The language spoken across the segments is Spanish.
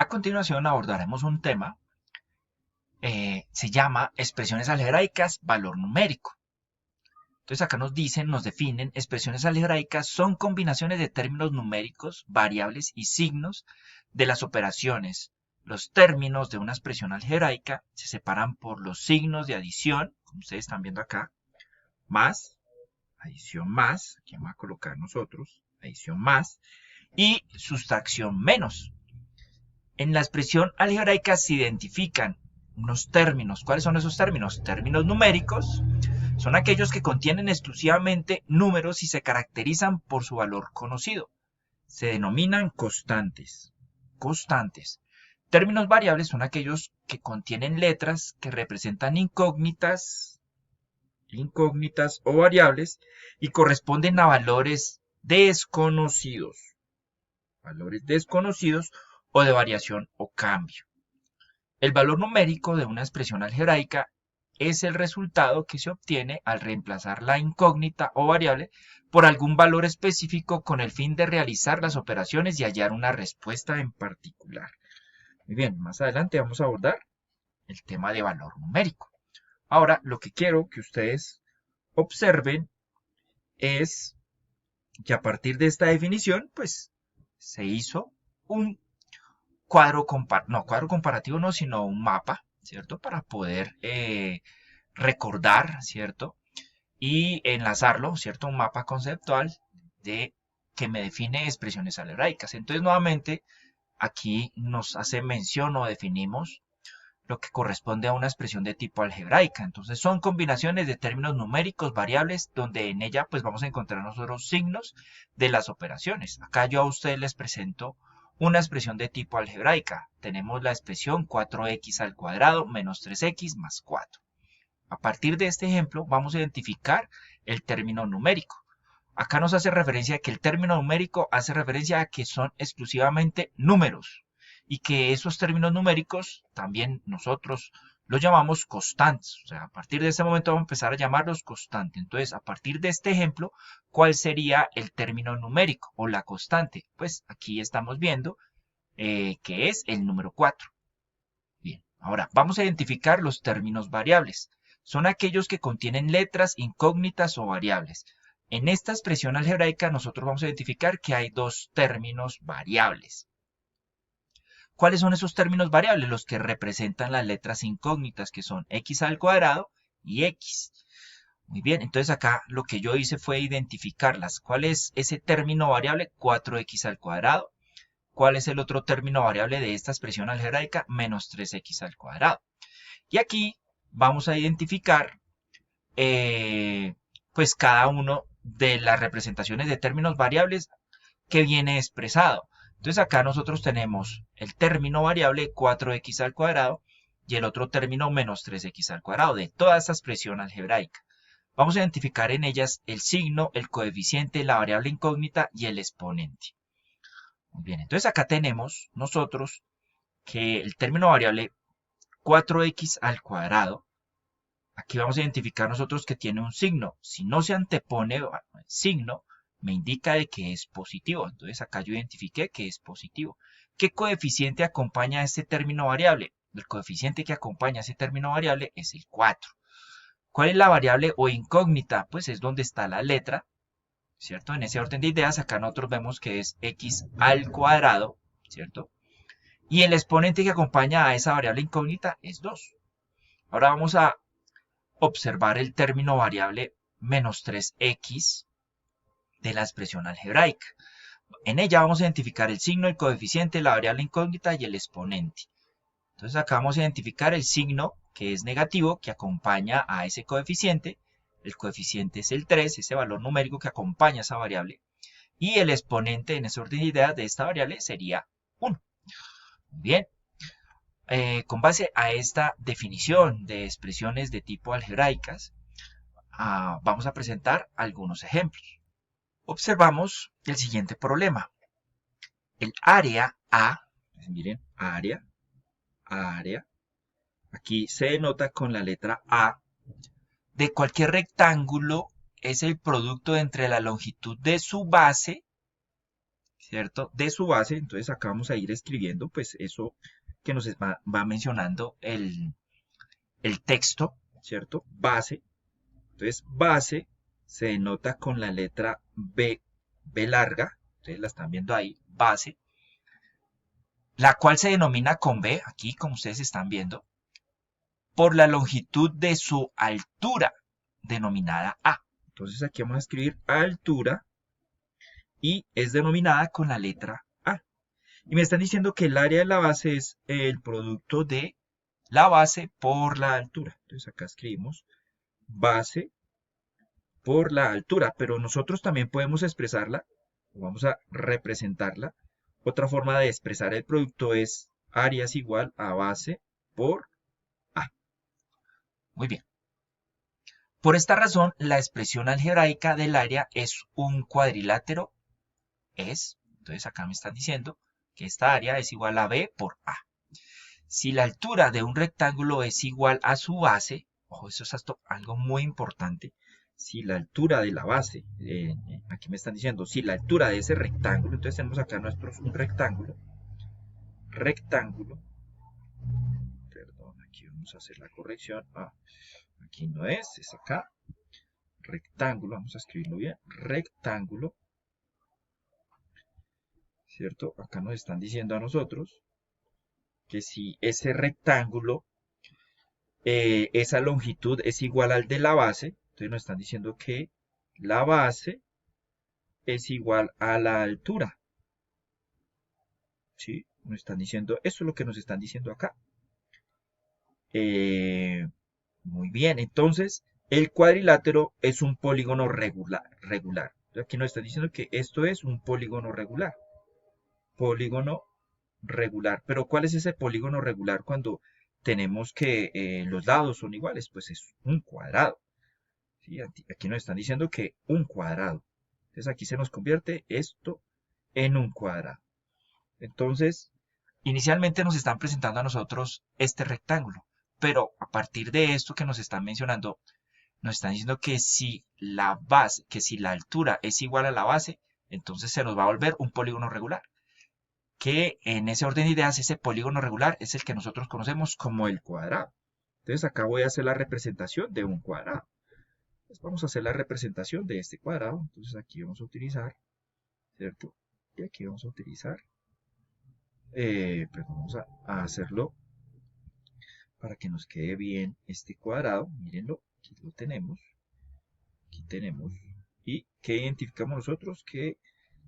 A continuación abordaremos un tema, se llama expresiones algebraicas, valor numérico. Entonces acá nos dicen, nos definen, expresiones algebraicas son combinaciones de términos numéricos, variables y signos de las operaciones. Los términos de una expresión algebraica se separan por los signos de adición, como ustedes están viendo acá, más, adición más, aquí vamos a colocar nosotros, adición más, y sustracción menos. En la expresión algebraica se identifican unos términos. ¿Cuáles son esos términos? Términos numéricos son aquellos que contienen exclusivamente números y se caracterizan por su valor conocido. Se denominan constantes. Constantes. Términos variables son aquellos que contienen letras que representan incógnitas o variables y corresponden a valores desconocidos. Valores desconocidos o de variación o cambio. El valor numérico de una expresión algebraica es el resultado que se obtiene al reemplazar la incógnita o variable por algún valor específico con el fin de realizar las operaciones y hallar una respuesta en particular. Muy bien, más adelante vamos a abordar el tema de valor numérico. Ahora, lo que quiero que ustedes observen es que a partir de esta definición, pues, se hizo un cuadro comparativo no, sino un mapa, ¿cierto? Para poder recordar, ¿cierto? Y enlazarlo, ¿cierto? Un mapa conceptual de que me define expresiones algebraicas. Entonces, nuevamente, aquí nos hace mención o definimos lo que corresponde a una expresión de tipo algebraica. Entonces, son combinaciones de términos numéricos variables donde en ella pues vamos a encontrar nosotros signos de las operaciones. Acá yo a ustedes les presento una expresión de tipo algebraica. Tenemos la expresión 4x al cuadrado menos 3x más 4. A partir de este ejemplo vamos a identificar el término numérico. Acá nos hace referencia a que el término numérico hace referencia a que son exclusivamente números y que esos términos numéricos también nosotros los llamamos constantes. O sea, a partir de este momento vamos a empezar a llamarlos constantes. Entonces, a partir de este ejemplo, ¿cuál sería el término numérico o la constante? Pues aquí estamos viendo que es el número 4. Bien, ahora vamos a identificar los términos variables. Son aquellos que contienen letras incógnitas o variables. En esta expresión algebraica nosotros vamos a identificar que hay dos términos variables. ¿Cuáles son esos términos variables? Los que representan las letras incógnitas, que son x al cuadrado y x. Muy bien, entonces acá lo que yo hice fue identificarlas. ¿Cuál es ese término variable? 4x al cuadrado. ¿Cuál es el otro término variable de esta expresión algebraica? Menos 3x al cuadrado. Y aquí vamos a identificar pues cada uno de las representaciones de términos variables que viene expresado. Entonces acá nosotros tenemos el término variable 4x al cuadrado y el otro término menos 3x al cuadrado de toda esta expresión algebraica. Vamos a identificar en ellas el signo, el coeficiente, la variable incógnita y el exponente. Muy bien, entonces acá tenemos nosotros que el término variable 4x al cuadrado, aquí vamos a identificar nosotros que tiene un signo. Si no se antepone el signo, me indica de que es positivo. Entonces acá yo identifiqué que es positivo. ¿Qué coeficiente acompaña a este término variable? El coeficiente que acompaña a ese término variable es el 4. ¿Cuál es la variable o incógnita? Pues es donde está la letra, ¿cierto? En ese orden de ideas, acá nosotros vemos que es x al cuadrado, ¿cierto? Y el exponente que acompaña a esa variable incógnita es 2. Ahora vamos a observar el término variable menos 3x de la expresión algebraica. En ella vamos a identificar el signo, el coeficiente, la variable incógnita y el exponente. Entonces acá vamos a identificar el signo que es negativo, que acompaña a ese coeficiente. El coeficiente es el 3, ese valor numérico que acompaña a esa variable. Y el exponente en ese orden de ideas de esta variable sería 1. Bien. Con base a esta definición de expresiones de tipo algebraicas, vamos a presentar algunos ejemplos. Observamos el siguiente problema. El área A, miren, área, aquí se denota con la letra A, de cualquier rectángulo es el producto entre la longitud de su base, ¿cierto? De su base. Entonces acá vamos a ir escribiendo pues eso que nos va mencionando el texto, ¿cierto? Base. Entonces base se denota con la letra B, B larga. Ustedes la están viendo ahí, base. La cual se denomina con B, aquí como ustedes están viendo, por la longitud de su altura, denominada A. Entonces aquí vamos a escribir altura y es denominada con la letra A. Y me están diciendo que el área de la base es el producto de la base por la altura. Entonces acá escribimos base por la altura, pero nosotros también podemos expresarla, o vamos a representarla. Otra forma de expresar el producto es área es igual a base por A. Muy bien. Por esta razón, la expresión algebraica del área es un cuadrilátero. Entonces acá me están diciendo que esta área es igual a B por A. Si la altura de un rectángulo es igual a su base, ojo, eso es algo muy importante. Si la altura de la base, aquí me están diciendo, si la altura de ese rectángulo, entonces tenemos acá un rectángulo, perdón, aquí vamos a hacer la corrección, aquí no es acá, rectángulo, vamos a escribirlo bien, rectángulo, ¿cierto? Acá nos están diciendo a nosotros que si ese rectángulo, esa longitud es igual al de la base, entonces nos están diciendo que la base es igual a la altura. ¿Sí? Nos están diciendo, eso es lo que nos están diciendo acá. Muy bien, entonces el cuadrilátero es un polígono regular. Aquí nos están diciendo que esto es un polígono regular. Polígono regular. Pero ¿cuál es ese polígono regular cuando tenemos que los lados son iguales? Pues es un cuadrado. ¿Sí? Aquí nos están diciendo que un cuadrado. Entonces aquí se nos convierte esto en un cuadrado. Entonces, inicialmente nos están presentando a nosotros este rectángulo. Pero a partir de esto que nos están mencionando, nos están diciendo que si la base, que si la altura es igual a la base, entonces se nos va a volver un polígono regular. Que en ese orden de ideas, ese polígono regular es el que nosotros conocemos como el cuadrado. Entonces acá voy a hacer la representación de un cuadrado. Entonces vamos a hacer la representación de este cuadrado. Entonces aquí vamos a utilizar, ¿cierto? Y aquí vamos a utilizar, pues vamos a hacerlo para que nos quede bien este cuadrado. Mírenlo, aquí lo tenemos. Aquí tenemos. ¿Y qué identificamos nosotros? Que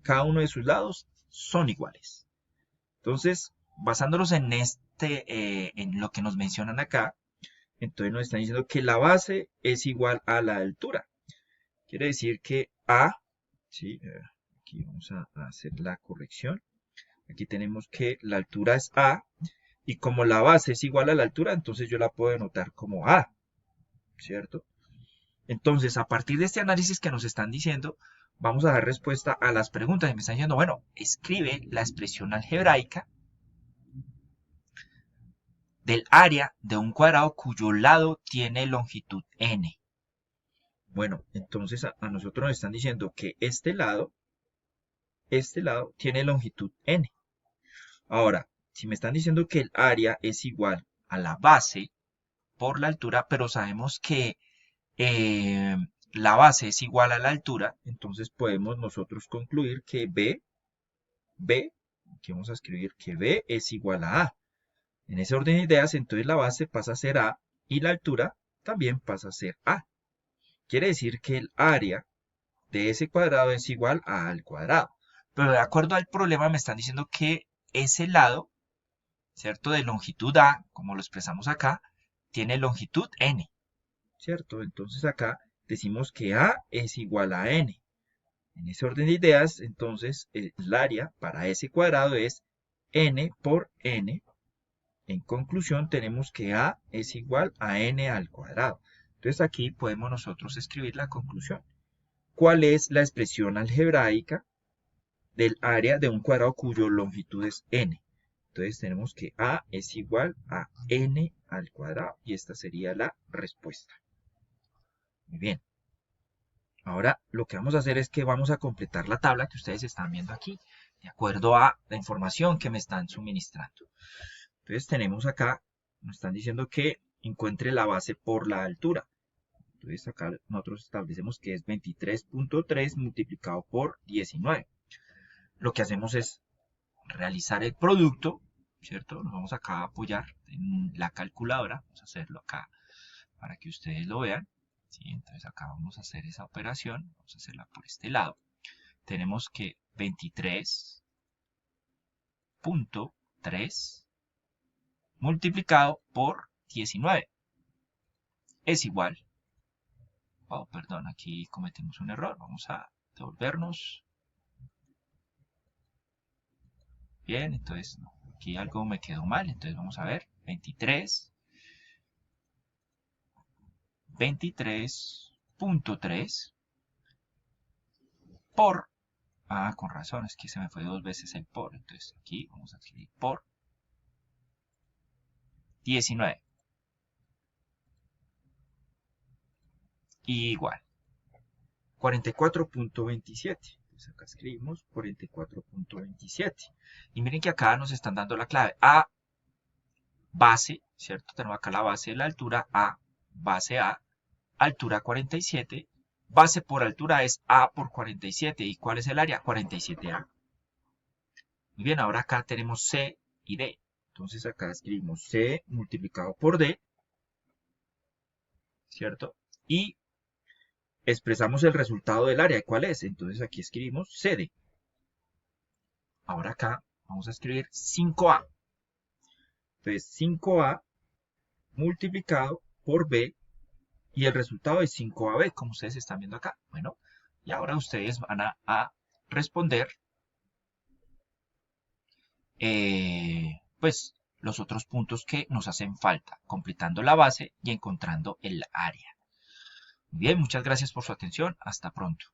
cada uno de sus lados son iguales. Entonces, basándonos en en lo que nos mencionan acá, entonces nos están diciendo que la base es igual a la altura. Quiere decir que A, ¿sí? Aquí vamos a hacer la corrección. Aquí tenemos que la altura es A, y como la base es igual a la altura, entonces yo la puedo anotar como A, ¿cierto? Entonces, a partir de este análisis que nos están diciendo, vamos a dar respuesta a las preguntas. Y me están diciendo, bueno, escribe la expresión algebraica del área de un cuadrado cuyo lado tiene longitud n. Bueno, entonces a nosotros nos están diciendo que este lado tiene longitud n. Ahora, si me están diciendo que el área es igual a la base por la altura, pero sabemos que la base es igual a la altura, entonces podemos nosotros concluir que B, aquí vamos a escribir que B es igual a A. En ese orden de ideas, entonces la base pasa a ser A y la altura también pasa a ser A. Quiere decir que el área de ese cuadrado es igual a A al cuadrado. Pero de acuerdo al problema me están diciendo que ese lado, ¿cierto? De longitud A, como lo expresamos acá, tiene longitud n, ¿cierto? Entonces acá decimos que A es igual a n. En ese orden de ideas, entonces el área para ese cuadrado es n por n. En conclusión, tenemos que A es igual a n al cuadrado. Entonces aquí podemos nosotros escribir la conclusión. ¿Cuál es la expresión algebraica del área de un cuadrado cuyo longitud es n? Entonces tenemos que A es igual a n al cuadrado. Y esta sería la respuesta. Muy bien. Ahora lo que vamos a hacer es que vamos a completar la tabla que ustedes están viendo aquí. de acuerdo a la información que me están suministrando. Entonces tenemos acá, nos están diciendo que encuentre la base por la altura. Entonces acá nosotros establecemos que es 23.3 multiplicado por 19. Lo que hacemos es realizar el producto, ¿cierto? Nos vamos acá a apoyar en la calculadora. Vamos a hacerlo acá para que ustedes lo vean. ¿Sí? Entonces acá vamos a hacer esa operación. Vamos a hacerla por este lado. Tenemos que 23.3 multiplicado por 19 es igual. Oh, perdón, aquí cometimos un error. Vamos a devolvernos. Bien, entonces no, aquí algo me quedó mal. Entonces vamos a ver. 23.3 por... Ah, con razón, es que se me fue dos veces el por. Entonces aquí vamos a escribir por 19. Igual. 44.27. Entonces acá escribimos 44.27. Y miren que acá nos están dando la clave. A base, ¿cierto? Tenemos acá la base de la altura. A, base A, altura 47. Base por altura es A por 47. ¿Y cuál es el área? 47A. Muy bien, ahora acá tenemos C y D. Entonces acá escribimos C multiplicado por D, ¿cierto? Y expresamos el resultado del área. ¿Cuál es? Entonces aquí escribimos CD. Ahora acá vamos a escribir 5A. Entonces 5A multiplicado por B y el resultado es 5AB, como ustedes están viendo acá. Bueno, y ahora ustedes van a responder pues los otros puntos que nos hacen falta, completando la base y encontrando el área. Bien, muchas gracias por su atención. Hasta pronto.